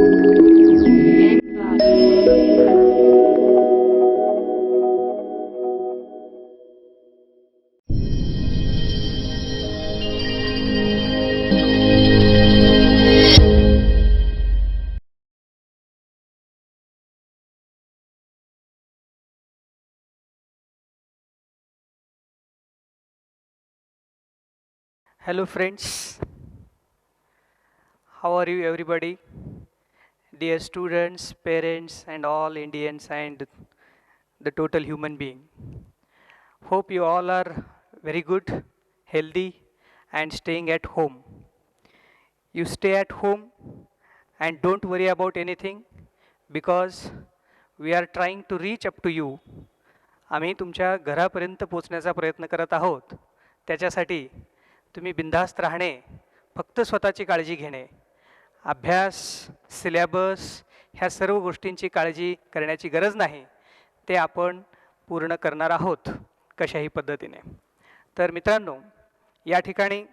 Hello friends, how are you everybody? Dear students, parents and all Indians and the total human being. Hope you all are very good, healthy and staying at home. You stay at home and don't worry about anything because we are trying to reach up to you. आम्ही तुमच्या घरापर्यंत पोचण्याचा प्रयत्न करत आहोत. त्याच्यासाठी तुम्ही बिनधास्त राहणे, फक्त स्वतःची काळजी घेणे. अभ्यास, सिलेबस ह्या सर्व गोष्टींची काळजी करण्याची गरज नाही. ते आपण पूर्ण करणार आहोत कशाही पद्धतीने. तर मित्रांनो, या ठिकाणी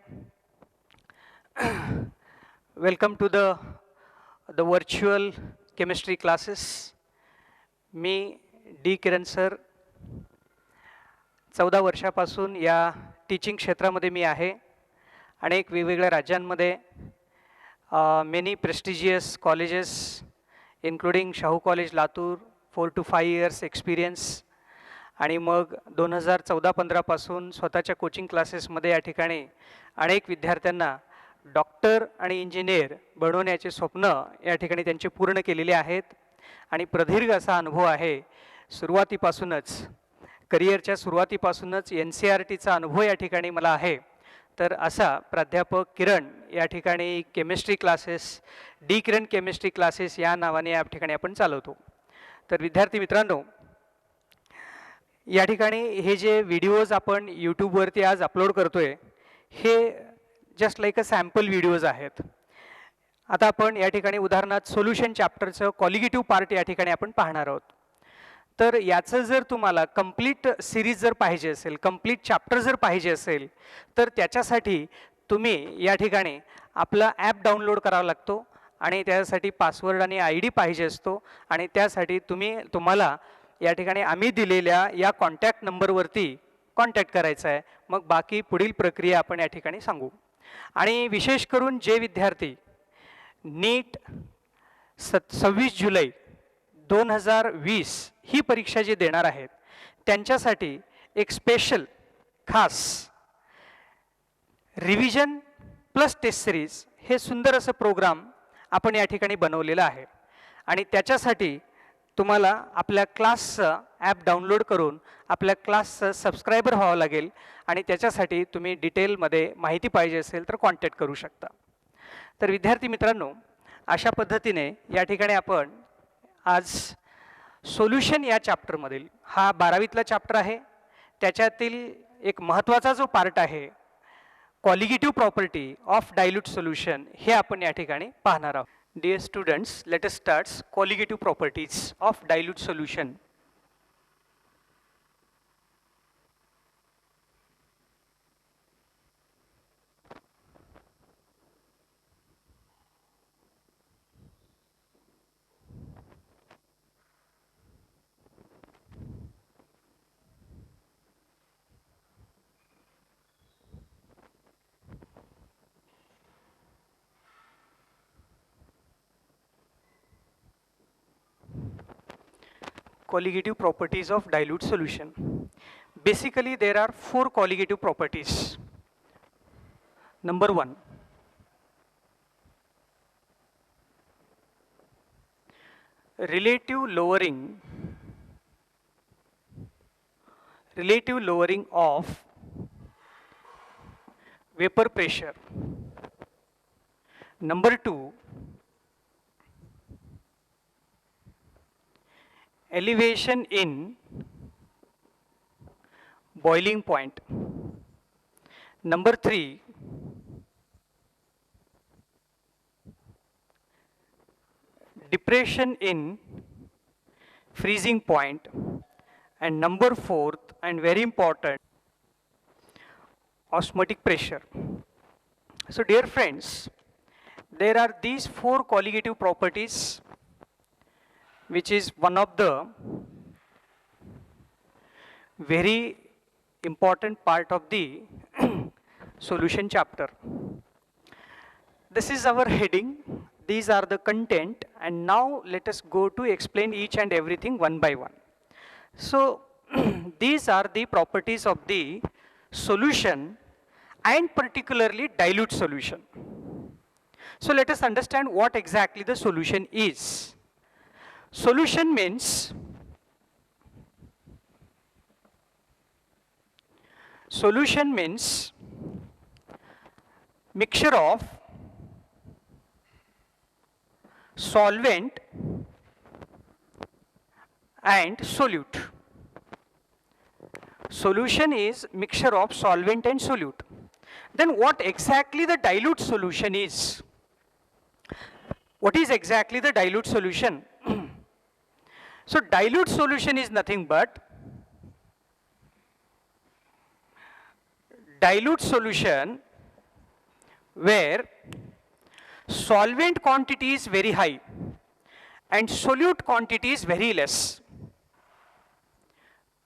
welcome to the virtual chemistry classes. मी डी किरण सर 14 वर्षापासून या टीचिंग क्षेत्रामध्ये मी आहे. अनेक वेगवेगळ्या राज्यांमध्ये many prestigious colleges including Shahu college Latur 4 to 5 years experience आणि मग 2014-15 पासून स्वतःच्या कोचिंग क्लासेसमध्ये या ठिकाणी अनेक विद्यार्थ्यांना डॉक्टर आणि इंजिनियर बनवण्याचे स्वप्न या ठिकाणी त्यांचे पूर्ण केलेले आहेत. आणि प्रदीर्घ असा अनुभव आहे. सुरुवातीपासूनच करिअरच्या सुरुवातीपासूनच NCERTचा अनुभव या ठिकाणी मला आहे. तर असा प्राध्यापक किरण या ठिकाणी केमिस्ट्री क्लासेस, डी किरण केमिस्ट्री क्लासेस या नावाने या ठिकाणी आपण चालवतो. तर विद्यार्थी मित्रांनो, या ठिकाणी हे जे व्हिडिओज आपण यूट्यूबवरती आज अपलोड करतोय हे just like a sample videos आहेत. आता आपण या ठिकाणी उदाहरणार्थ सोल्युशन चॅप्टरचं कॉलिगेटिव्ह पार्ट या ठिकाणी आपण पाहणार आहोत. तर याचं जर तुम्हाला कंप्लीट सिरीज जर पाहिजे असेल, कंप्लीट चॅप्टर जर पाहिजे असेल, तर त्याच्यासाठी तुम्ही या ठिकाणी आपला ॲप डाउनलोड करावा लागतो आणि त्यासाठी पासवर्ड आणि ID पाहिजे असतो. आणि त्यासाठी तुम्हाला या ठिकाणी आम्ही दिलेल्या या कॉन्टॅक्ट नंबरवरती कॉन्टॅक्ट करायचा आहे. मग बाकी पुढील प्रक्रिया आपण या ठिकाणी सांगू. आणि विशेष करून जे विद्यार्थी नीट 26 जुलै 2020 ही परीक्षा जी देणार आहेत त्यांच्यासाठी एक स्पेशल खास रिव्हिजन प्लस टेस्ट सिरीज हे सुंदर असं प्रोग्राम आपण या ठिकाणी बनवलेलं आहे. आणि त्याच्यासाठी तुम्हाला आपल्या क्लासचं ॲप डाउनलोड करून आपल्या क्लासचं सबस्क्रायबर व्हावं लागेल. आणि त्याच्यासाठी तुम्ही डिटेलमध्ये माहिती पाहिजे असेल तर कॉन्टॅक्ट करू शकता. तर विद्यार्थी मित्रांनो, अशा पद्धतीने या ठिकाणी आपण आज सोल्युशन या चॅप्टरमधील हा 12वीतला चॅप्टर आहे. त्याच्यातील एक महत्त्वाचा जो पार्ट आहे colligative property of dilute solution हे आपण या ठिकाणी पाहणार आहोत. Dear students, let us start colligative properties of dilute solution. Colligative properties of dilute solution. Basically, there are 4 colligative properties. Number 1, relative lowering of vapor pressure. Number 2, elevation in boiling point. Number 3, depression in freezing point. And number 4th and very important, osmotic pressure. So dear friends, there are these 4 colligative properties, which is one of the very important part of the solution chapter. This is our heading. These are the content, and now let us go to explain each and everything one by one. So these are the properties of the solution, and particularly dilute solution. So let us understand what exactly the solution is. Solution means mixture of solvent and solute. Solution is mixture of solvent and solute. Then what exactly the dilute solution is? What is exactly the dilute solution? So dilute solution is nothing but dilute solution where solvent quantity is very high and solute quantity is very less,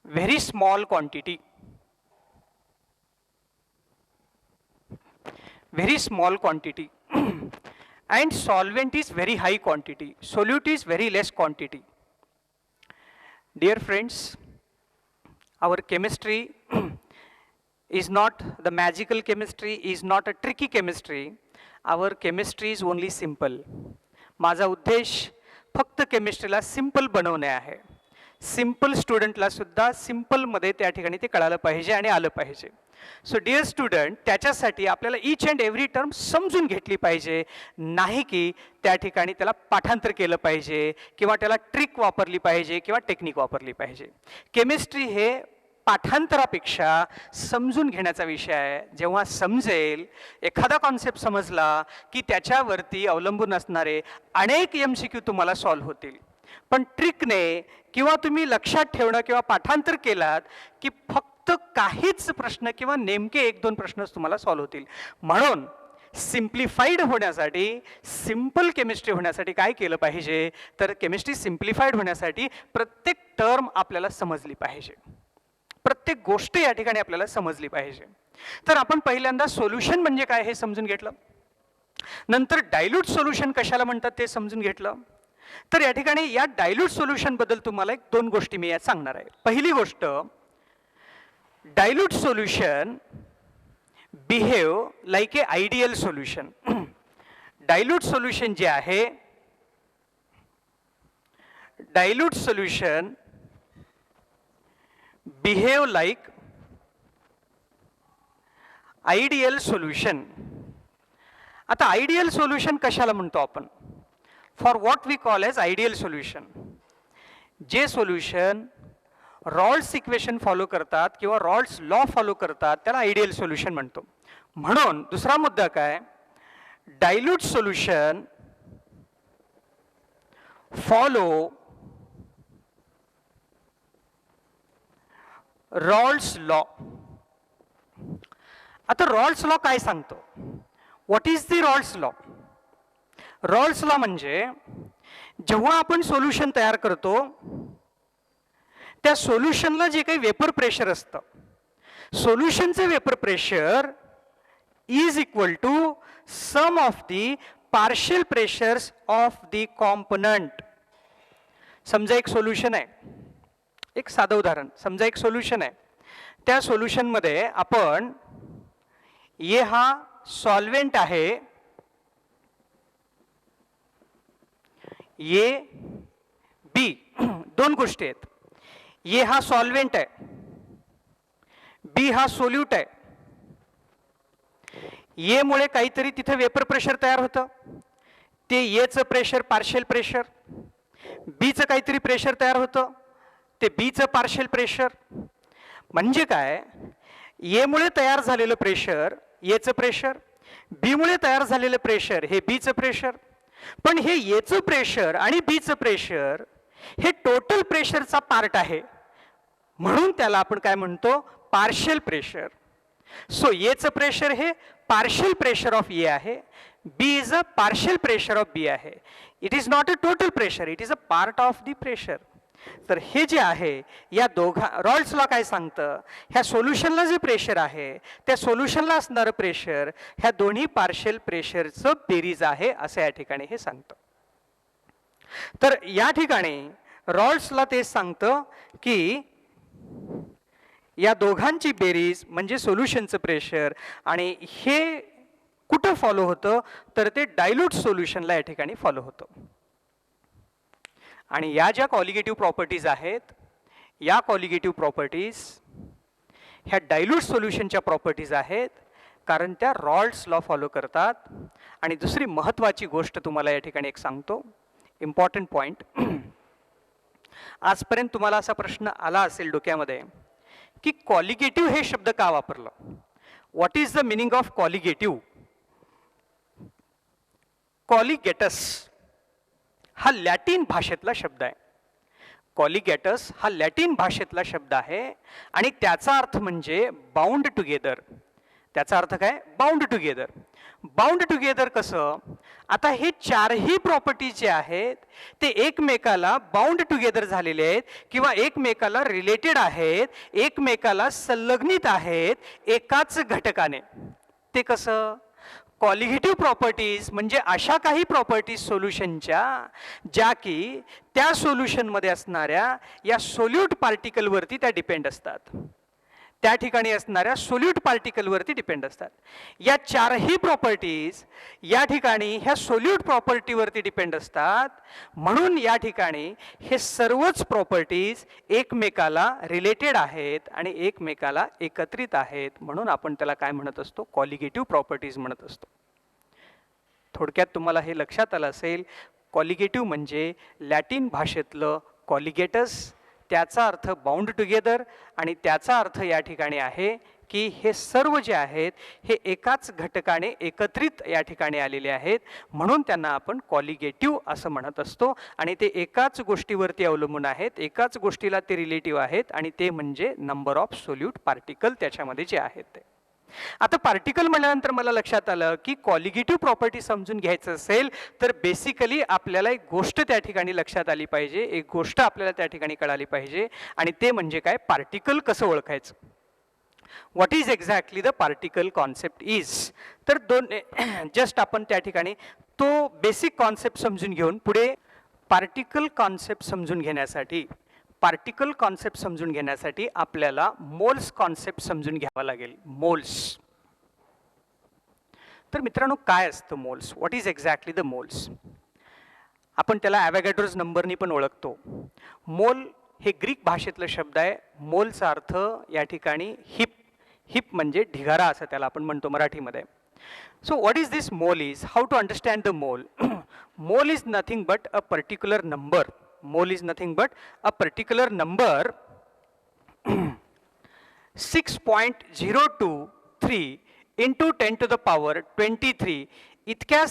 very small quantity, and solvent is very high quantity, solute is very less quantity. Dear friends, our chemistry is not the magical chemistry, is not a tricky chemistry. Our chemistry is only simple. माझा उद्देश फक्त केमिस्ट्रीला simple बनवणे आहे. Simple स्टुडंटला सुद्धा simple मध्ये त्या ठिकाणी ते कळालं पाहिजे आणि आलं पाहिजे. सो डिअर स्टुडंट, त्याच्यासाठी आपल्याला ईच अँड एव्हरी टर्म समजून घेतली पाहिजे, नाही की त्या ठिकाणी त्याला पाठांतर केलं पाहिजे किंवा त्याला ट्रिक वापरली पाहिजे किंवा टेक्निक वापरली पाहिजे. केमिस्ट्री हे पाठांतरापेक्षा समजून घेण्याचा विषय आहे. जेव्हा समजेल, एखादा कॉन्सेप्ट समजला की त्याच्यावरती अवलंबून असणारे अनेक MCQ तुम्हाला सॉल्व्ह होतील. पण ट्रिकने किंवा तुम्ही लक्षात ठेवणं किंवा पाठांतर केलात की फक्त काहीच प्रश्न किंवा नेमके 1-2 प्रश्नच तुम्हाला सॉल्व्ह होतील. म्हणून सिम्प्लिफाईड होण्यासाठी, सिंपल केमिस्ट्री होण्यासाठी काय केलं पाहिजे, तर केमिस्ट्री सिम्प्लिफाईड होण्यासाठी प्रत्येक टर्म आपल्याला समजली पाहिजे, प्रत्येक गोष्ट या ठिकाणी आपल्याला समजली पाहिजे. तर आपण पहिल्यांदा सोल्युशन म्हणजे काय हे समजून घेतलं, नंतर डायल्यूट सोल्युशन कशाला म्हणतात ते समजून घेतलं. तर या ठिकाणी या डायल्यूट सोल्युशन बद्दल तुम्हाला 1-2 गोष्टी मी यात सांगणार आहे. पहिली गोष्ट, dilute solution behave like a ideal solution. Dilute solution जे आहे, dilute solution behave like ideal solution. आता आयडियल सोल्युशन कशाला म्हणतो आपण? For what we call as ideal solution. जे सोल्युशन रॉल्स इक्वेशन फॉलो करतात किंवा रॉल्स लॉ फॉलो करतात त्याला आयडियल सोल्युशन म्हणतो. म्हणून दुसरा मुद्दा काय, dilute solution follow Rawls law. आता रॉल्स लॉ काय सांगतो? What is the Rawls law? Rawls law म्हणजे जेव्हा आपण सोल्युशन तयार करतो त्या सोल्युशनला जे काही वेपर प्रेशर असतं, सोल्युशनचं vapour pressure is equal to sum of the partial pressures of the component. समजा एक सोल्युशन आहे, एक साधं उदाहरण, समजा एक सोल्युशन आहे, त्या सोल्युशनमध्ये आपण ये हा सॉल्वेंट आहे, ये बी, 2 गोष्टी आहेत. ये हा सॉल्वेंट आहे, बी हा सोल्यूट आहे. ये मुळे काहीतरी तिथे वेपर प्रेशर तयार होतं, ते येचं प्रेशर पार्शियल प्रेशर, बीचं काहीतरी प्रेशर तयार होतं, ते बीचं पार्शियल प्रेशर. म्हणजे काय, ये मुळे तयार झालेलं प्रेशर येचं प्रेशर, बी मुळे तयार झालेलं प्रेशर हे बीचं प्रेशर. पण हे येचं प्रेशर आणि बीचं प्रेशर हे टोटल प्रेशरचा पार्ट आहे, म्हणून त्याला आपण काय म्हणतो, पार्शियल प्रेशर. सो एचं प्रेशर हे पार्शियल प्रेशर ऑफ ए आहे, B is a partial pressure of B आहे. It is not a total pressure, it is a part of the pressure. तर हे जे आहे या रॉल्स लॉ काय सांगतं, ह्या सोल्युशनला जे प्रेशर आहे त्या सोल्युशनला असणारं प्रेशर ह्या दोन्ही पार्शियल प्रेशरचं बेरीज आहे असं या ठिकाणी हे सांगतं. तर या ठिकाणी रॉल्स लॉ तेच सांगतं की या दोघांची बेरीज म्हणजे सोल्युशनचं प्रेशर, आणि हे कुठं फॉलो होतं तर ते डायल्यूट सोल्युशनला या ठिकाणी फॉलो होतं. आणि या ज्या कॉलिगेटिव्ह प्रॉपर्टीज आहेत या कॉलिगेटिव्ह प्रॉपर्टीज ह्या डायल्यूट सोल्युशनच्या प्रॉपर्टीज आहेत, कारण त्या रॉल्स लॉ फॉलो करतात. आणि दुसरी महत्त्वाची गोष्ट तुम्हाला या ठिकाणी एक सांगतो, इम्पॉर्टंट पॉईंट. आजपर्यंत तुम्हाला असा प्रश्न आला असेल डोक्यामध्ये की कॉलिगेटिव्ह हे शब्द का वापरलं, what is the meaning of colligative. Colligatus हा लॅटिन भाषेतला शब्द आहे. कॉलिगेटस हा लॅटिन भाषेतला शब्द आहे आणि त्याचा अर्थ म्हणजे बाउंड टुगेदर. त्याचा अर्थ काय, बाउंड टुगेदर. बाउंड टुगेदर कसं, आता हे चारही प्रॉपर्टीज जे आहेत ते एकमेकाला बाउंड टुगेदर झालेले आहेत किंवा एकमेकाला रिलेटेड आहेत, एकमेकाला संलग्नित आहेत एकाच घटकाने. ते कसं, कॉलिगेटिव्ह प्रॉपर्टीज म्हणजे अशा काही प्रॉपर्टीज सोल्युशनच्या ज्या की त्या सोल्युशनमध्ये असणाऱ्या या सोल्यूट पार्टिकलवरती त्या डिपेंड असतात, त्या ठिकाणी असणाऱ्या सोल्यूट पार्टिकलवरती डिपेंड असतात. या चारही प्रॉपर्टीज या ठिकाणी ह्या सोल्यूट प्रॉपर्टीवरती डिपेंड असतात. म्हणून या ठिकाणी हे सर्वच प्रॉपर्टीज एकमेकाला रिलेटेड आहेत आणि एकमेकाला एकत्रित आहेत, म्हणून आपण त्याला काय म्हणत असतो, कॉलिगेटिव्ह प्रॉपर्टीज म्हणत असतो. थोडक्यात तुम्हाला हे लक्षात आलं असेल, कॉलिगेटिव्ह म्हणजे लॅटिन भाषेतलं कॉलिगेटस, त्याचा अर्थ बाउंड टुगेदर, आणि त्याचा अर्थ या ठिकाणी आहे की हे सर्व जे आहेत हे एकाच घटकाने एकत्रित या ठिकाणी आलेले आहेत, म्हणून त्यांना आपण कॉलिगेटिव्ह असं म्हणत असतो. आणि ते एकाच गोष्टीवरती अवलंबून आहेत, एकाच गोष्टीला ते रिलेटिव्ह आहेत, आणि ते म्हणजे नंबर ऑफ सोल्यूट पार्टिकल त्याच्यामध्ये जे आहेत ते. आता पार्टिकल म्हटल्यानंतर मला लक्षात आलं की कॉलिगेटिव्ह प्रॉपर्टी समजून घ्यायचं असेल तर बेसिकली आपल्याला एक गोष्ट त्या ठिकाणी लक्षात आली पाहिजे, एक गोष्ट आपल्याला त्या ठिकाणी कळाली पाहिजे, आणि ते म्हणजे काय, पार्टिकल कसं ओळखायचं. What is exactly the particle concept is. तर जस्ट आपण त्या ठिकाणी तो बेसिक कॉन्सेप्ट समजून घेऊन पुढे पार्टिकल कॉन्सेप्ट समजून घेण्यासाठी आपल्याला मोल्स कॉन्सेप्ट समजून घ्यावा लागेल. मोल्स. तर मित्रांनो काय असतं moles, what is exactly the moles. आपण त्याला ॲव्होगॅड्रोज नंबरनी पण ओळखतो. मोल हे ग्रीक भाषेतलं शब्द आहे. मोलचा अर्थ या ठिकाणी हिप, हिप म्हणजे ढिगारा असं त्याला आपण म्हणतो मराठीमध्ये. So what is this mole is, how to understand the mole. Mole is nothing but a particular number. Mole is nothing but a particular number 6.023 into 10 to the power 23 इतक्या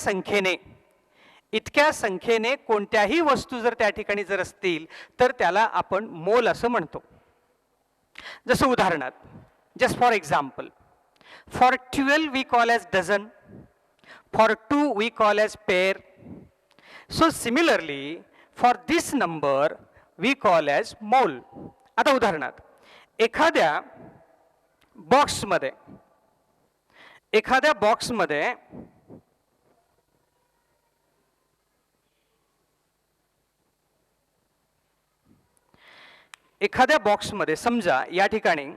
संख्येने कोणत्याही वस्तू जर त्या ठिकाणी जर असतील तर त्याला आपण मोल असं म्हणतो. जसं उदाहरणार्थ, just for example, for 12 we call as dozen, for 2 we call as pair. So similarly for this number we call as mole. आता उदाहरणार्थ, एखाद्या बॉक्समध्ये समजा या ठिकाणी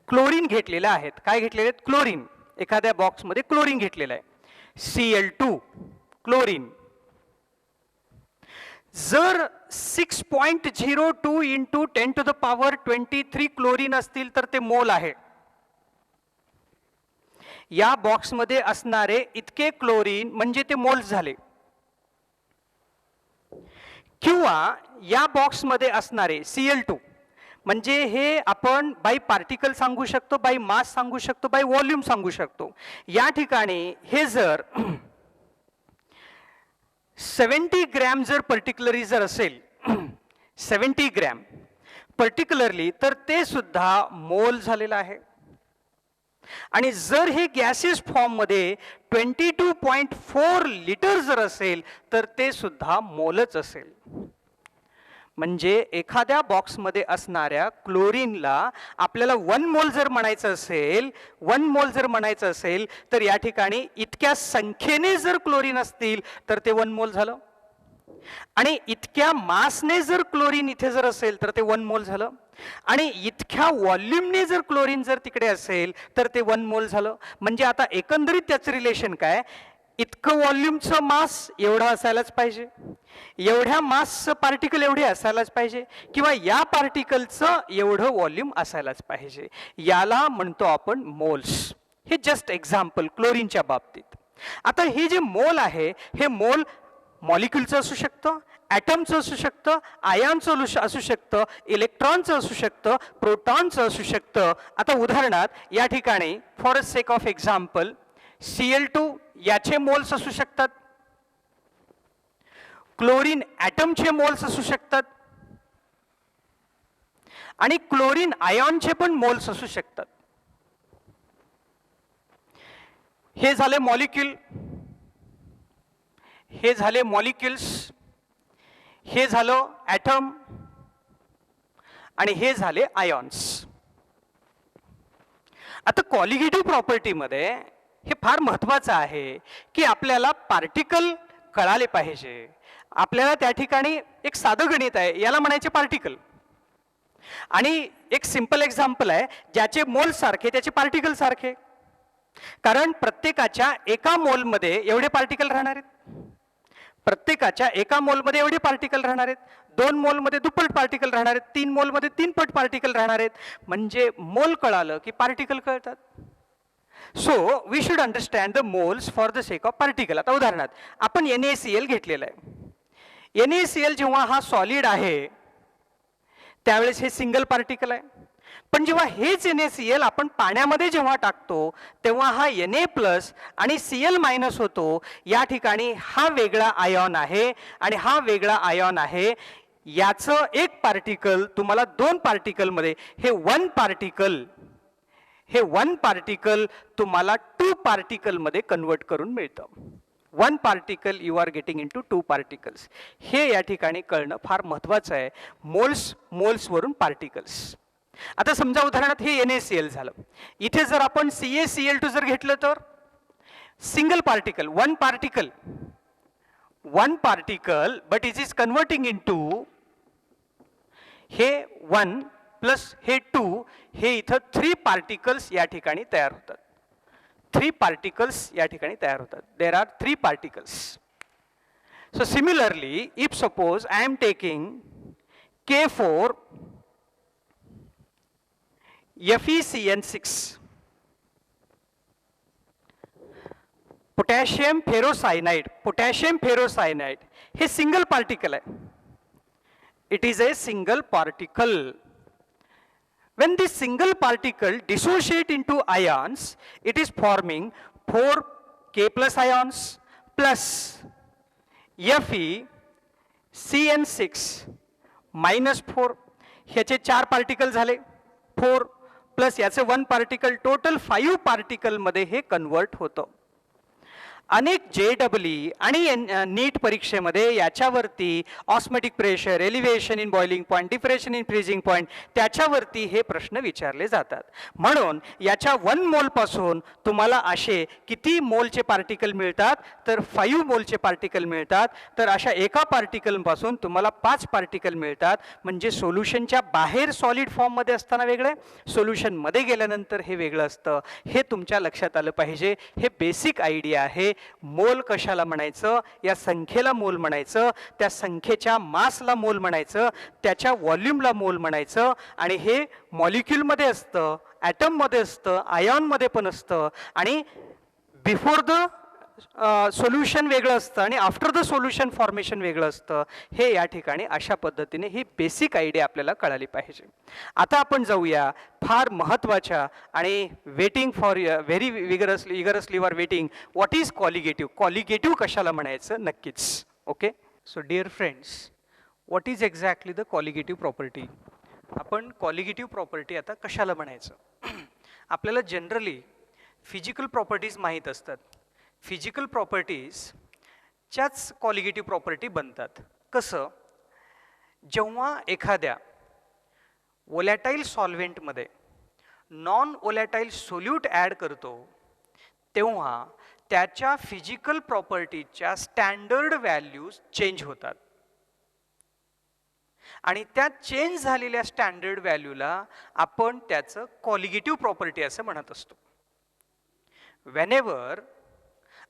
क्लोरीन घेतलेलं आहेत. काय घेतलेले आहेत, क्लोरीन. एखाद्या बॉक्समध्ये क्लोरीन घेतलेलं आहे, Cl2 क्लोरीन. जर 6.02 into 10 to the power 23 chlorine असतील तर ते मोल आहे. या बॉक्समध्ये असणारे इतके क्लोरीन म्हणजे ते मोल्स झाले. किंवा या बॉक्समध्ये असणारे Cl2 म्हणजे हे आपण बाय पार्टिकल सांगू शकतो, बाय मास सांगू शकतो, बाय व्हॉल्यूम सांगू शकतो. या ठिकाणी हे जर 70 ग्रॅम जर पर्टिक्युलरी जर असेल, 70 ग्रॅम पर्टिक्युलरली, तर ते सुद्धा मोल झालेलं आहे. आणि जर हे गॅसेस फॉर्ममध्ये 22.4 लिटर जर असेल तर ते सुद्धा मोलच असेल. म्हणजे एखाद्या बॉक्समध्ये असणाऱ्या क्लोरीनला आपल्याला 1 मोल जर म्हणायचं असेल, 1 मोल जर म्हणायचं असेल तर या ठिकाणी इतक्या संख्येने जर क्लोरीन असतील तर ते 1 मोल झालं. आणि इतक्या मासने जर क्लोरीन इथे जर असेल तर ते 1 मोल झालं. आणि इतक्या व्हॉल्यूमने जर क्लोरीन जर तिकडे असेल तर ते 1 मोल झालं. म्हणजे आता एकंदरीत त्याचं रिलेशन काय, इतकं व्हॉल्यूमचं मास एवढं असायलाच पाहिजे, एवढ्या मासचं पार्टिकल एवढे असायलाच पाहिजे, किंवा या पार्टिकलचं एवढं व्हॉल्यूम असायलाच पाहिजे. याला म्हणतो आपण मोल्स. हे जस्ट एक्झाम्पल क्लोरीनच्या बाबतीत. आता हे जे मोल आहे हे मोल मॉलिक्युलचं असू शकतं, ॲटमचं असू शकतं, आयॉनचं असू शकतं, इलेक्ट्रॉनचं असू शकतं, प्रोटॉनचं असू शकतं. आता उदाहरणार्थ या ठिकाणी for a sake of example Cl2 याचे मोल्स असू शकतात, क्लोरीन ॲटमचे मोल्स असू शकतात, आणि क्लोरीन आयॉनचे पण मोल्स असू शकतात. हे झाले मॉलिक्यूल, हे झाले मॉलिक्युल्स, हे झालं ॲटम, आणि हे झाले आयॉन्स. आता कॉलिगेटिव्ह प्रॉपर्टीमध्ये हे फार महत्त्वाचं आहे की आपल्याला पार्टिकल कळाले पाहिजे. आपल्याला त्या ठिकाणी एक साधं गणित आहे, याला म्हणायचे पार्टिकल. आणि एक सिंपल एक्झाम्पल आहे, ज्याचे मोल सारखे त्याचे पार्टिकल सारखे. कारण प्रत्येकाच्या एका मोलमध्ये एवढे पार्टिकल राहणार आहेत, प्रत्येकाच्या एका मोलमध्ये एवढे पार्टिकल राहणार आहेत, 2 मोलमध्ये दुप्पट पार्टिकल राहणार आहेत, 3 मोलमध्ये 3 पट पार्टिकल राहणार आहेत. म्हणजे मोल कळालं की पार्टिकल कळतात. So we should understand the moles for the sake of particle. आता उदाहरणार्थ आपण NaCl घेतलेलं आहे. NaCl जेव्हा हा सॉलिड आहे त्यावेळेस हे सिंगल पार्टिकल आहे. पण जेव्हा हेच NaCl आपण पाण्यामध्ये जेव्हा टाकतो तेव्हा हा Na+ आणि Cl- होतो. या ठिकाणी हा वेगळा आयॉन आहे आणि हा वेगळा आयॉन आहे. याचं एक पार्टिकल तुम्हाला 2 पार्टिकलमध्ये, हे 1 पार्टिकल तुम्हाला 2 पार्टिकलमध्ये कन्वर्ट करून मिळतं. 1 particle you are getting into 2 particles. हे या ठिकाणी कळणं फार महत्त्वाचं आहे. मोल्सवरून पार्टिकल्स. आता समजा उदाहरणार्थ हे NaCl झालं. इथे जर आपण CaCl2 जर घेतलं तर single particle, 1 particle, but it is converting into हे 1 प्लस हे 2, हे इथं 3 पार्टिकल्स या ठिकाणी तयार होतात. 3 पार्टिकल्स या ठिकाणी तयार होतात. There are 3 particles. So similarly if suppose I am taking K4 FeCN6, potassium ferrocyanide, हे सिंगल पार्टिकल आहे. It is a single particle. When this single particle dissociate into ions, it is forming 4 K+ ions plus FeCN6-4. ह्याचे 4 particle झाले, 4 plus याचे 1 particle, total 5 पार्टिकलमध्ये हे convert होतं. अनेक JEE आणि NEET परीक्षेमध्ये याच्यावरती osmotic pressure, elevation in boiling point, depression in freezing point, त्याच्यावरती हे प्रश्न विचारले जातात. म्हणून याच्या 1 मोलपासून तुम्हाला असे किती मोलचे पार्टिकल मिळतात तर 5 मोलचे पार्टिकल मिळतात. तर अशा एका पार्टिकलपासून तुम्हाला 5 पार्टिकल मिळतात. म्हणजे सोल्युशनच्या बाहेर सॉलिड फॉर्ममध्ये असताना वेगळं, सोल्युशनमध्ये गेल्यानंतर हे वेगळं असतं. हे तुमच्या लक्षात आलं पाहिजे. हे बेसिक आयडिया आहे. मोल कशाला म्हणायचं, या संख्येला मोल म्हणायचं, त्या संख्येच्या मासला मोल म्हणायचं, त्याच्या व्हॉल्यूमला मोल म्हणायचं. आणि हे मॉलिक्युलमध्ये असतं, ॲटममध्ये असतं, आयॉनमध्ये पण असतं. आणि बिफोर द सोल्युशन वेगळं असतं आणि आफ्टर द सोल्युशन फॉर्मेशन वेगळं असतं. हे या ठिकाणी अशा पद्धतीने ही बेसिक आयडिया आपल्याला कळाली पाहिजे. आता आपण जाऊया फार महत्त्वाच्या आणि waiting for very eagerly are waiting, what is colligative. Colligative कशाला म्हणायचं नक्कीच. Okay. So dear friends, what is exactly the colligative property. आपण कॉलिगेटिव्ह प्रॉपर्टी आता कशाला म्हणायचं. आपल्याला जनरली फिजिकल प्रॉपर्टीज माहीत असतात. फिजिकल प्रॉपर्टीजच्याच कॉलिगेटिव्ह प्रॉपर्टी बनतात. कसं, जेव्हा एखाद्या वोलॅटाईल सॉल्व्हेंटमध्ये नॉन वोलॅटाईल सोल्यूट ॲड करतो तेव्हा त्याच्या फिजिकल प्रॉपर्टीच्या स्टँडर्ड व्हॅल्यूज चेंज होतात आणि त्या चेंज झालेल्या स्टँडर्ड व्हॅल्यूला आपण त्याचं कॉलिगेटिव्ह प्रॉपर्टी असं म्हणत असतो. Whenever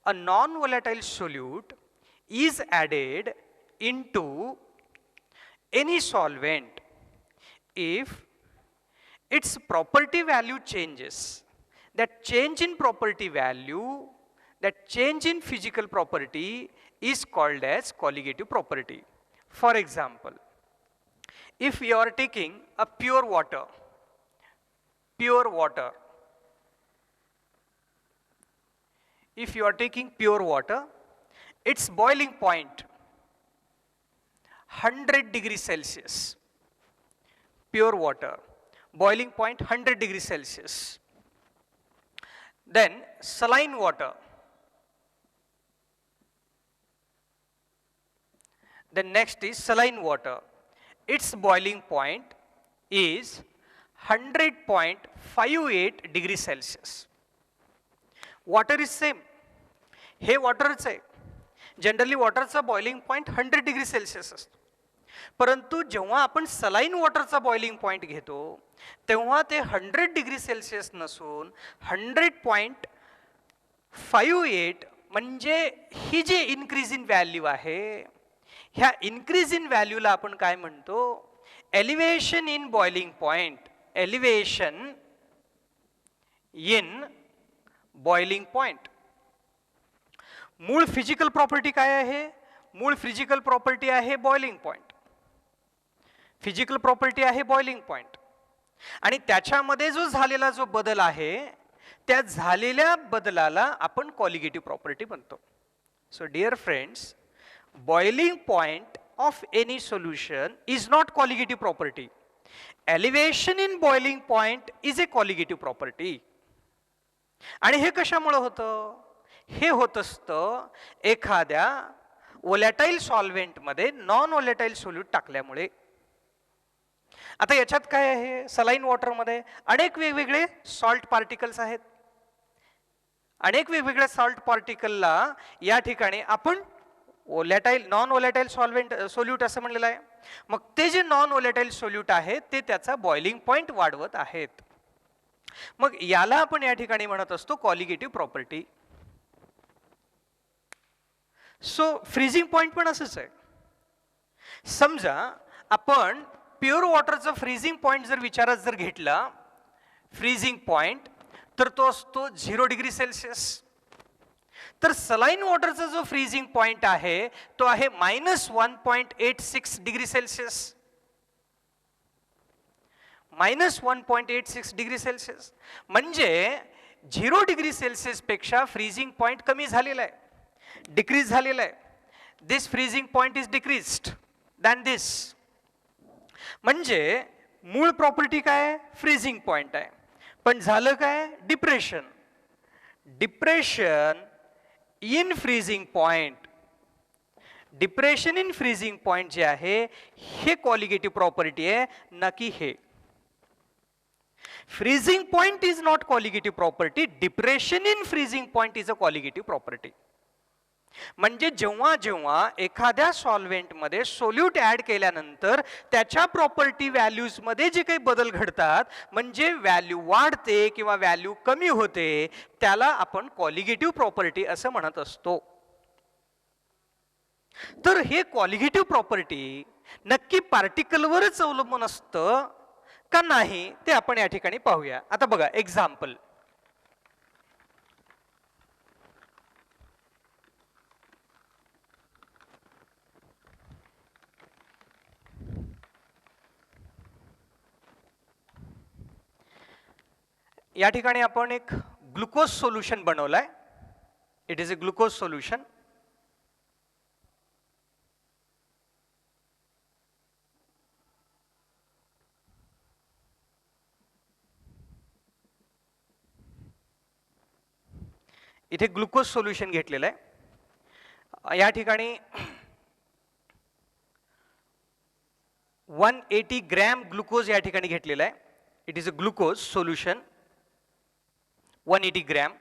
a non volatile solute is added into any solvent, if its property value changes, that change in property value, that change in physical property is called as colligative property. For example, if you are taking a pure water, if you are taking pure water, its boiling point 100 degrees Celsius. Pure water, boiling point 100 degrees Celsius. Then saline water. Then next is saline water. Its boiling point is 100.58 degrees Celsius. Water is same. हे वॉटरच आहे. Generally वॉटरचा boiling point 100 degree Celsius असतो. परंतु जेव्हा आपण saline वॉटरचा boiling point घेतो तेव्हा ते 100 डिग्री सेल्सिअस नसून 100.58, म्हणजे ही जी इन्क्रीज इन व्हॅल्यू आहे ह्या इन्क्रीज इन व्हॅल्यूला आपण काय म्हणतो, elevation in boiling point. Elevation in boiling point. मूळ फिजिकल प्रॉपर्टी काय आहे, मूळ फिजिकल प्रॉपर्टी आहे बॉइलिंग पॉईंट. फिजिकल प्रॉपर्टी आहे बॉइलिंग पॉईंट आणि त्याच्यामध्ये जो झालेला जो बदल आहे त्या झालेल्या बदलाला आपण कॉलिगेटिव्ह प्रॉपर्टी म्हणतो. So dear friends, boiling point of any solution is not colligative property. Elevation in boiling point is a colligative property. आणि हे कशामुळे होतं, हे होत असतं एखाद्या वोलॅटाईल सॉल्व्हेंटमध्ये नॉन वोलॅटाईल सोल्यूट टाकल्यामुळे. आता याच्यात काय आहे, सलाईन वॉटरमध्ये अनेक वेगवेगळे सॉल्ट पार्टिकल्स आहेत. अनेक वेगवेगळ्या सॉल्ट पार्टिकलला या ठिकाणी आपण वोलॅटाईल नॉन वोलॅटाईल सॉल्व्हेंट सोल्यूट असं म्हणलेलं आहे. मग ते जे नॉन वोलॅटाईल सोल्यूट आहेत ते त्याचा बॉइलिंग पॉईंट वाढवत आहेत. मग याला आपण या ठिकाणी म्हणत असतो colligative property. So freezing point पण असंच आहे. समजा आपण प्युअर वॉटरचा फ्रीजिंग पॉईंट जर विचारात जर घेतला, फ्रीजिंग पॉईंट तर तो असतो 0 डिग्री सेल्सिअस. तर सलाईन वॉटरचा जो फ्रीजिंग पॉईंट आहे तो आहे -1.86 डिग्री सेल्सिअस. -1.86 डिग्री सेल्सिअस म्हणजे 0 डिग्री सेल्सिअस पेक्षा फ्रीजिंग पॉईंट कमी झालेला आहे, डिक्रीज झालेला आहे. This freezing point is decreased than this. म्हणजे मूळ प्रॉपर्टी काय, फ्रीजिंग पॉईंट आहे, पण झालं काय, depression. Depression in freezing point. Depression in freezing point जे आहे हे कॉलिगेटिव्ह प्रॉपर्टी आहे, ना की हे. Freezing point is not colligative property. Depression in freezing point is a colligative property. म्हणजे जेव्हा जेव्हा एखाद्या सॉल्व्हेंटमध्ये सोल्यूट ऍड केल्यानंतर त्याच्या प्रॉपर्टी व्हॅल्यूज मध्ये जे काही बदल घडतात, म्हणजे व्हॅल्यू वाढते किंवा व्हॅल्यू कमी होते, त्याला आपण कॉलिगेटिव्ह प्रॉपर्टी असं म्हणत असतो. तर हे कॉलिगेटिव्ह प्रॉपर्टी नक्की पार्टिकलवरच अवलंबून असतं का नाही ते आपण या ठिकाणी पाहूया. आता बघा एक्झाम्पल. या ठिकाणी आपण एक ग्लुकोज सोल्युशन बनवलाय. It is a glucose solution. इथे ग्लुकोज सोल्युशन घेतलेलं आहे. या ठिकाणी 180 ग्रॅम ग्लुकोज या ठिकाणी घेतलेला आहे. It is a glucose solution 180 gram.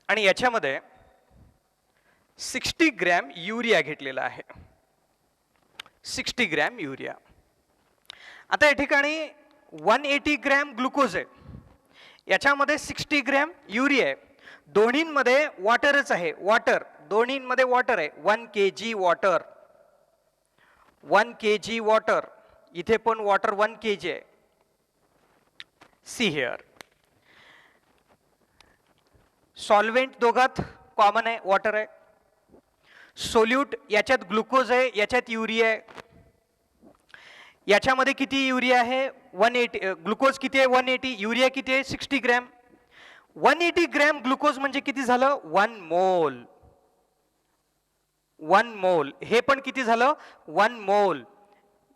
आणि याच्यामध्ये 60 ग्रॅम युरिया घेतलेला आहे. 60 ग्रॅम युरिया. आता या ठिकाणी 180 ग्रॅम ग्लुकोज आहे, याच्यामध्ये 60 ग्रॅम युरिया आहे. दोन्हींमध्ये वॉटरच आहे, वॉटर. दोन्हींमध्ये वॉटर आहे. 1 kg वॉटर, 1 kg वॉटर. इथे पण वॉटर 1 kg आहे. See here. सॉल्व्हेंट दोघात कॉमन आहे, वॉटर आहे. सोल्यूट याच्यात ग्लुकोज आहे, याच्यात युरिया आहे. याच्यामध्ये किती युरिया आहे? 180. ग्लुकोज किती आहे? 180. युरिया किती आहे? 60 ग्रॅम. 180 ग्रॅम ग्लुकोज म्हणजे किती झालं? 1 मोल. 1 मोल. हे पण किती झालं? 1 मोल.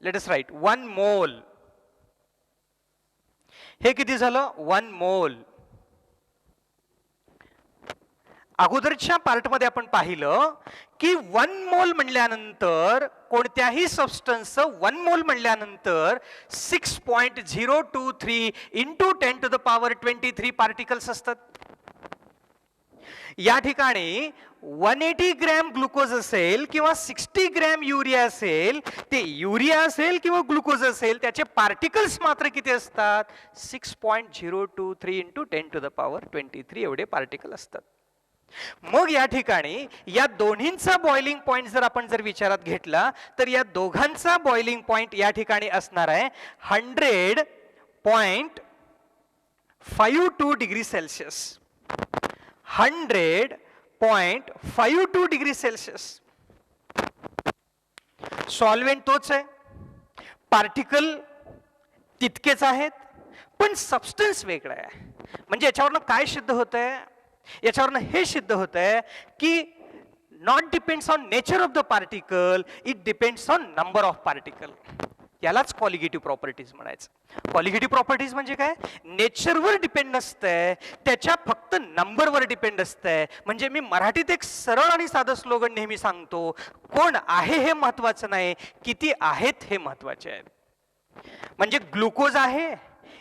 लेट अस राईट 1 मोल. हे किती झालं? 1 मोल. अगोदरच्या पार्टमध्ये आपण पाहिलं की 1 मोल म्हणल्यानंतर कोणत्याही सबस्टन्सचं 1 मोल म्हणल्यानंतर 6.023 into 10 to the power 23 particles असतात. या ठिकाणी 180 ग्रॅम ग्लुकोज असेल किंवा 60 ग्रॅम युरिया असेल, ते युरिया असेल किंवा ग्लुकोज असेल, त्याचे पार्टिकल्स मात्र किती असतात? 6.023 इंटू 10 to the power 23 एवढे पार्टिकल असतात. मग या ठिकाणी या दोन्हींचा बॉइलिंग पॉइंट जर आपण विचारात घेतला तर या दोघांचा बॉइलिंग पॉइंट या ठिकाणी असणार आहे 100.52 degree Celsius. 100.52 degree Celsius. Solvent तोच आहे, पार्टिकल तितकेच आहेत, पण सबस्टन्स वेगळा आहे. म्हणजे याच्यावरनं काय सिद्ध होतंय? याच्यावरनं हे सिद्ध होतंय की not depends on nature of the particle, it depends on number of particle. यालाच कॉलिगेटिव्ह प्रॉपर्टीज म्हणायचं. कॉलिगेटिव्ह प्रॉपर्टीज म्हणजे काय? नेचरवर डिपेंड नसतंय, त्याच्या फक्त नंबरवर डिपेंड असतंय. म्हणजे मी मराठीत एक सरळ आणि साधं स्लोगन नेहमी सांगतो, कोण आहे हे महत्वाचं नाही, किती आहेत हे महत्वाचे आहे. म्हणजे ग्लुकोज आहे,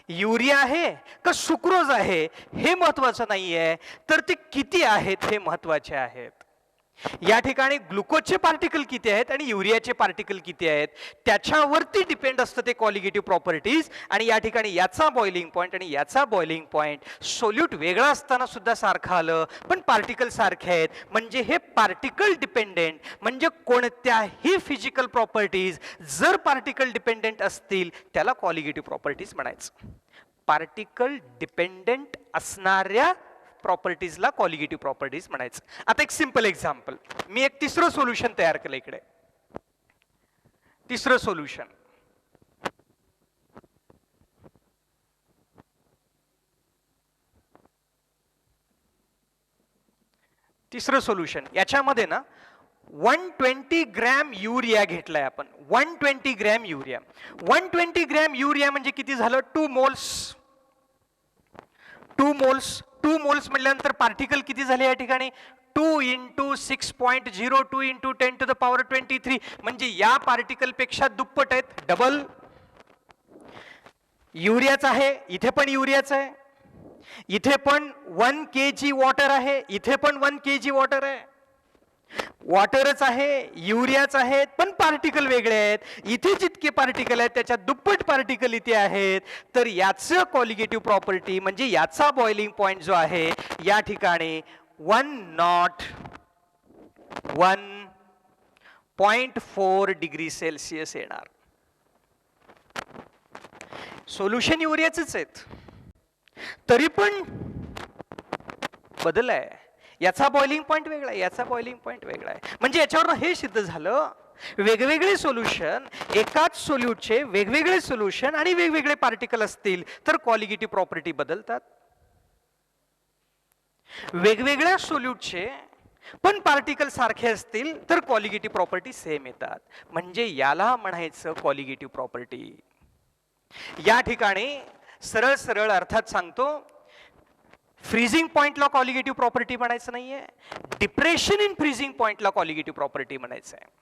युरिया आहे का सुक्रोज आहे हे महत्वाचं नाहीये, तर ते किती आहेत हे महत्वाचे आहेत. या ठिकाणी ग्लुकोजचे पार्टिकल किती आहेत आणि युरियाचे पार्टिकल किती आहेत त्याच्यावरती डिपेंड असतं ते कॉलिगेटिव्ह प्रॉपर्टीज. आणि या ठिकाणी याचा बॉइलिंग पॉइंट आणि याचा बॉइलिंग पॉइंट, सोल्यूट वेगळा असताना सुद्धा सारखं आलं पण पार्टिकल सारखे आहेत. म्हणजे हे पार्टिकल डिपेंडेंट. म्हणजे कोणत्याही फिजिकल प्रॉपर्टीज जर पार्टिकल डिपेंडेंट असतील त्याला कॉलिगेटिव्ह प्रॉपर्टीज म्हणायचं. पार्टिकल डिपेंडेंट असणाऱ्या प्रॉपर्टीजला कॉलिगेटिव्ह प्रॉपर्टीज म्हणायचं. आता एक सिंपल एक्झाम्पल, मी एक तिसरं सोल्युशन तयार केलं. इकडे तिसरं सोल्युशन, तिसरं सोल्युशन. याच्यामध्ये ना 120 ग्रॅम युरिया घेतलाय आपण. 120 ग्रॅम युरिया. 120 ग्रॅम युरिया म्हणजे किती झालं? 2 मोल्स. 2 मोल्स. 2 मोल्स म्हटल्यानंतर पार्टिकल किती झाले या ठिकाणी? 2 into 6.02 into 10 to the power 23. म्हणजे या पार्टिकल पेक्षा दुप्पट आहेत, डबल. युरियाच आहे, इथे पण युरियाच आहे. इथे पण 1 kg वॉटर आहे, इथे पण 1 kg वॉटर आहे. वॉटरच आहे, युरियाच आहेत, पण पार्टिकल वेगळे आहेत. इथे जितके पार्टिकल आहेत त्याच्या दुप्पट पार्टिकल इथे आहेत. तर याचं कॉलिगेटिव्ह प्रॉपर्टी म्हणजे याचा बॉइलिंग पॉइंट जो आहे या ठिकाणी 101.4 डिग्री सेल्सिअस येणार. सोल्युशन युरियाचंच आहेत तरी पण बदल आहे. याचा बॉइलिंग पॉइंट वेगळा आहे, याचा बॉइलिंग पॉइंट वेगळा आहे. म्हणजे याच्यावर हे सिद्ध झालं वेगवेगळे सोल्युशन, एकाच सोल्यूटचे वेगवेगळे सोल्युशन आणि वेगवेगळे पार्टिकल असतील तर कॉलिगेटिव्ह प्रॉपर्टी बदलतात. वेगवेगळ्या सोल्यूटचे पण पार्टिकल सारखे असतील तर कॉलिगेटिव्ह प्रॉपर्टी सेम येतात. म्हणजे याला म्हणायचं कॉलिगेटिव्ह प्रॉपर्टी. या ठिकाणी सरळ सरळ अर्थात सांगतो, फ्रीजिंग पॉइंटला कॉलिगेटिव्ह प्रॉपर्टी म्हणायचं नाहीये, डिप्रेशन इन फ्रीजिंग पॉइंटला कॉलिगेटिव्ह प्रॉपर्टी म्हणायचं आहे.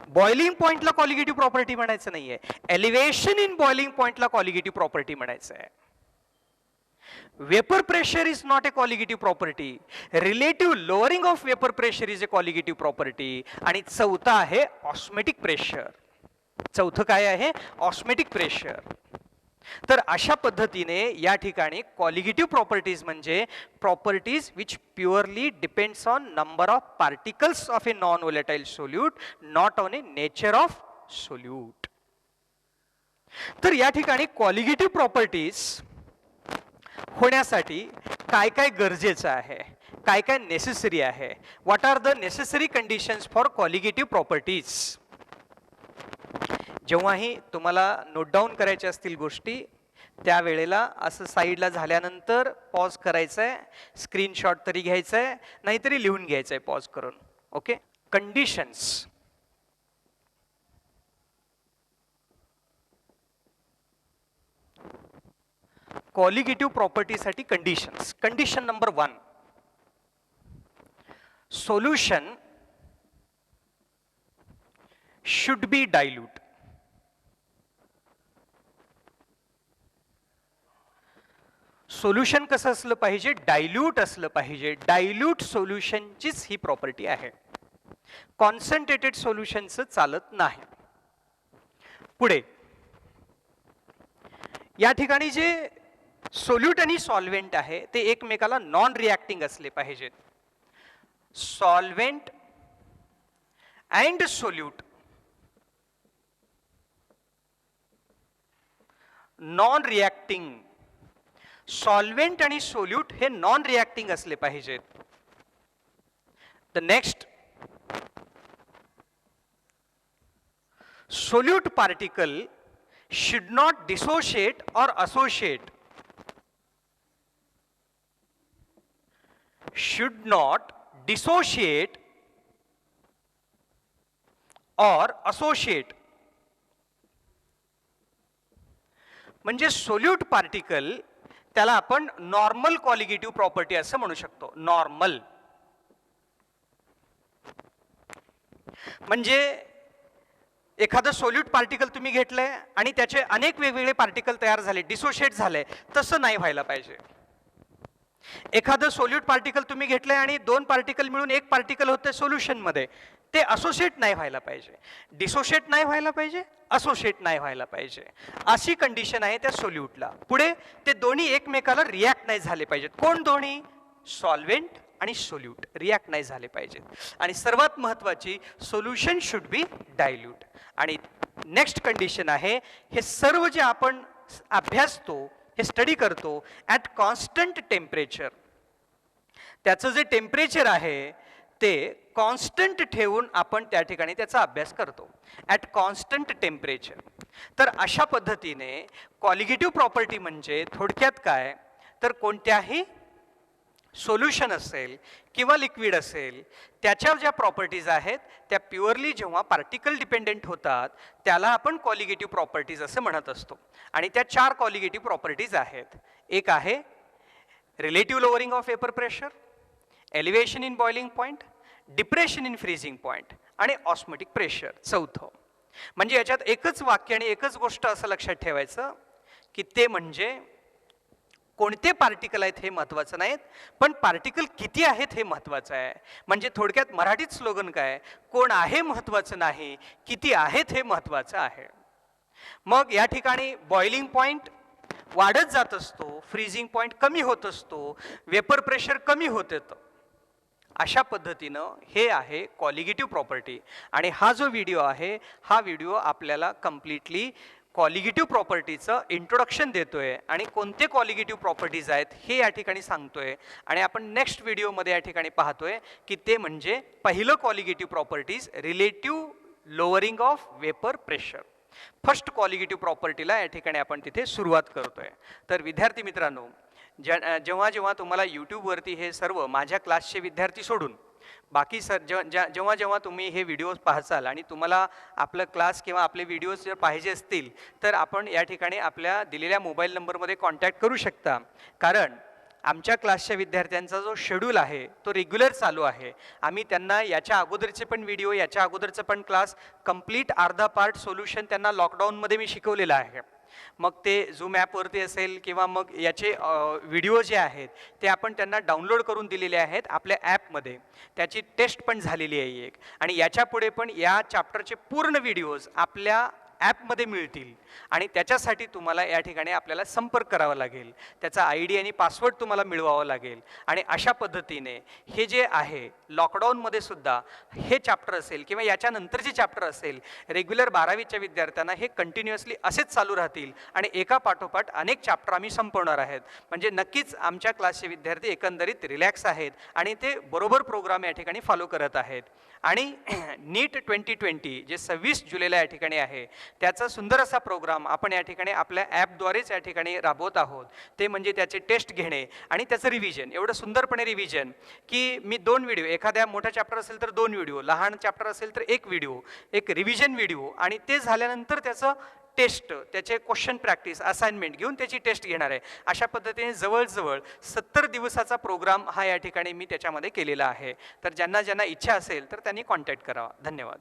बॉइलिंग पॉइंटला कॉलिगेटिव्ह प्रॉपर्टी म्हणायचं नाहीये, एलिव्हेशन इन बॉइलिंग पॉइंटला कॉलिगेटिव्ह प्रॉपर्टी म्हणायचं आहे. Vapour pressure is not a colligative property, relative lowering of vapour pressure is a colligative property. आणि चौथा आहे ऑस्मॅटिक प्रेशर. चौथं काय आहे? Osmotic pressure. तर अशा पद्धतीने या ठिकाणी कॉलिगेटिव्ह प्रॉपर्टीज म्हणजे properties which purely depends on number of particles of a non volatile solute, not on a nature of solute. तर या ठिकाणी कॉलिगेटिव्ह प्रॉपर्टीज होण्यासाठी काय काय गरजेचं आहे, काय काय नेसेसरी आहे, what are the necessary conditions for colligative properties. जेव्हाही तुम्हाला नोट डाऊन करायच्या असतील गोष्टी त्यावेळेला असं साईडला झाल्यानंतर पॉज करायचं आहे, स्क्रीनशॉट तरी घ्यायचं आहे, नाहीतरी लिहून घ्यायचं आहे पॉज करून. ओके. कंडिशन्स. कॉलिगेटिव्ह प्रॉपर्टीसाठी conditions. Condition number 1, solution should be dilute. Solution कसं असलं पाहिजे? डायल्यूट असलं पाहिजे. डायल्यूट सोल्युशनचीच ही प्रॉपर्टी आहे, कॉन्सन्ट्रेटेड सोल्युशनचं चालत नाही. पुढे या ठिकाणी जे सोल्यूट आणि सॉल्व्हेंट आहे ते एकमेकाला नॉन रिॲक्टिंग असले पाहिजेत. Solvent and solute non reacting. Solvent आणि सोल्यूट हे नॉन रिॲक्टिंग असले पाहिजेत. The next, solute particle should not dissociate or associate. Should not dissociate or associate. म्हणजे सोल्यूट पार्टिकल त्याला आपण नॉर्मल कॉलिगेटिव्ह प्रॉपर्टी असं म्हणू शकतो. नॉर्मल म्हणजे एखादं सोल्यूट पार्टिकल तुम्ही घेतलंय आणि त्याचे अनेक वेगवेगळे पार्टिकल तयार झाले, डिसोशिएट झाले, तसं नाही व्हायला पाहिजे. एखादं सोल्यूट पार्टिकल तुम्ही घेतलंय आणि 2 पार्टिकल मिळून 1 पार्टिकल होते सोल्युशन मध्ये, ते असोसिएट नाही व्हायला पाहिजे, डिसोशिएट नाही व्हायला पाहिजे, असोसिएट नाही व्हायला पाहिजे. अशी कंडिशन आहे त्या सोल्यूटला. पुढे ते दोन्ही एकमेकाला रिॲक्ट नाही झाले पाहिजेत. कोण दोन्ही? सॉल्व्हेंट आणि सोल्यूट रिॲक्ट नाही झाले पाहिजेत. आणि सर्वात महत्वाची, सोल्युशन शुड बी डायल्यूट. आणि नेक्स्ट कंडिशन आहे, हे सर्व जे आपण अभ्यासतो, हे स्टडी करतो ॲट कॉन्स्टंट टेम्परेचर. त्याचं जे टेम्परेचर आहे ते कॉन्स्टंट ठेवून आपण त्या ठिकाणी त्याचा अभ्यास करतो, ॲट कॉन्स्टंट टेम्परेचर. तर अशा पद्धतीने कॉलिगेटिव्ह प्रॉपर्टी म्हणजे थोडक्यात काय, तर कोणत्याही सोल्युशन असेल किंवा लिक्विड असेल, त्याच्या ज्या प्रॉपर्टीज आहेत त्या प्युअरली जेव्हा पार्टिकल डिपेंडेंट होतात त्याला आपण कॉलिगेटिव्ह प्रॉपर्टीज असं म्हणत असतो. आणि त्या 4 कॉलिगेटिव्ह प्रॉपर्टीज आहेत. एक आहे relative lowering of vapour pressure, elevation in boiling point, depression in freezing point आणि ऑस्मोटिक प्रेशर. चौथं म्हणजे याच्यात एकच वाक्य आणि एकच गोष्ट असं लक्षात ठेवायचं की ते म्हणजे कोणते पार्टिकल आहेत हे महत्त्वाचं नाहीत, पण पार्टिकल किती आहेत हे महत्त्वाचं आहे. म्हणजे थोडक्यात मराठीत स्लोगन काय, कोण आहे महत्त्वाचं नाही, किती आहेत हे महत्त्वाचं आहे. मग या ठिकाणी बॉइलिंग पॉइंट वाढत जात असतो, फ्रीजिंग पॉइंट कमी होत असतो, वेपर प्रेशर कमी होत येतं. अशा पद्धतीनं हे आहे कॉलिगेटिव्ह प्रॉपर्टी. आणि हा जो व्हिडिओ आहे हा व्हिडिओ आपल्याला कम्प्लिटली कॉलिगेटिव्ह प्रॉपर्टीचं इंट्रोडक्शन देतोय आणि कोणते कॉलिगेटिव्ह प्रॉपर्टीज आहेत हे या ठिकाणी सांगतोय. आणि आपण नेक्स्ट व्हिडिओमध्ये या ठिकाणी पाहतोय की ते म्हणजे पहिलं colligative properties relative lowering of vapour pressure. First colligative प्रॉपर्टीला या ठिकाणी आपण तिथे सुरुवात करतोय. तर विद्यार्थी मित्रांनो, जेव्हा जेव्हा तुम्हाला यूट्यूबवरती हे सर्व माझ्या क्लासचे विद्यार्थी सोडून बाकी जेव्हा जेव्हा तुम्ही हे व्हिडिओज पाहसाल आणि तुम्हाला आपलं क्लास किंवा आपले व्हिडिओज जर पाहिजे असतील तर आपण या ठिकाणी आपल्या दिलेल्या मोबाईल नंबरमध्ये कॉन्टॅक्ट करू शकता. कारण आमच्या क्लासच्या विद्यार्थ्यांचा जो शेड्यूल आहे तो रेग्युलर चालू आहे. आम्ही त्यांना याच्या अगोदरचे पण व्हिडिओ, याच्या अगोदरचं पण क्लास कंप्लीट अर्धा पार्ट सोल्युशन त्यांना लॉकडाऊनमध्ये मी शिकवलेलं आहे. मग ते झूम ॲपवरती असेल किंवा मग याचे व्हिडिओ जे आहेत ते आपण त्यांना डाउनलोड करून दिलेले आहेत आपल्या ॲपमध्ये. त्याची टेस्ट पण झालेली आहे एक. आणि याच्यापुढे पण या चॅप्टरचे पूर्ण व्हिडिओज आपल्या ॲपमध्ये मिळतील आणि त्याच्यासाठी तुम्हाला या ठिकाणी आपल्याला संपर्क करावा लागेल. त्याचा ID आणि पासवर्ड तुम्हाला मिळवावा लागेल. आणि अशा पद्धतीने हे जे आहे लॉकडाऊनमध्ये सुद्धा हे चॅप्टर असेल किंवा याच्यानंतरचे चॅप्टर असेल रेग्युलर 12वीच्या विद्यार्थ्यांना हे कंटिन्युअसली असेच चालू राहतील आणि एका पाठोपाठ अनेक चॅप्टर आम्ही संपवणार आहेत. म्हणजे नक्कीच आमच्या क्लासचे विद्यार्थी एकंदरीत रिलॅक्स आहेत आणि ते बरोबर प्रोग्राम या ठिकाणी फॉलो करत आहेत. आणि नीट 2020 जे 26 जुलैला या ठिकाणी आहे त्याचा सुंदर असा प्रोग्राम आपण या ठिकाणी आपल्या ॲपद्वारेच या ठिकाणी राबवत आहोत. ते म्हणजे त्याचे टेस्ट घेणे आणि त्याचं रिव्हिजन. एवढं सुंदरपणे रिव्हिजन की मी 2 व्हिडिओ, एखाद्या मोठा चॅप्टर असेल तर 2 व्हिडिओ, लहान चॅप्टर असेल तर 1 व्हिडिओ, एक रिव्हिजन व्हिडिओ आणि ते झाल्यानंतर त्याचं टेस्ट, त्याचे क्वेश्चन प्रॅक्टिस, असाइनमेंट घेऊन त्याची टेस्ट घेणार आहे. अशा पद्धतीने जवळजवळ 70 दिवसाचा प्रोग्राम हा या ठिकाणी मी त्याच्यामध्ये केलेला आहे. तर ज्यांना ज्यांना इच्छा असेल तर त्यांनी कॉन्टॅक्ट करावा. धन्यवाद.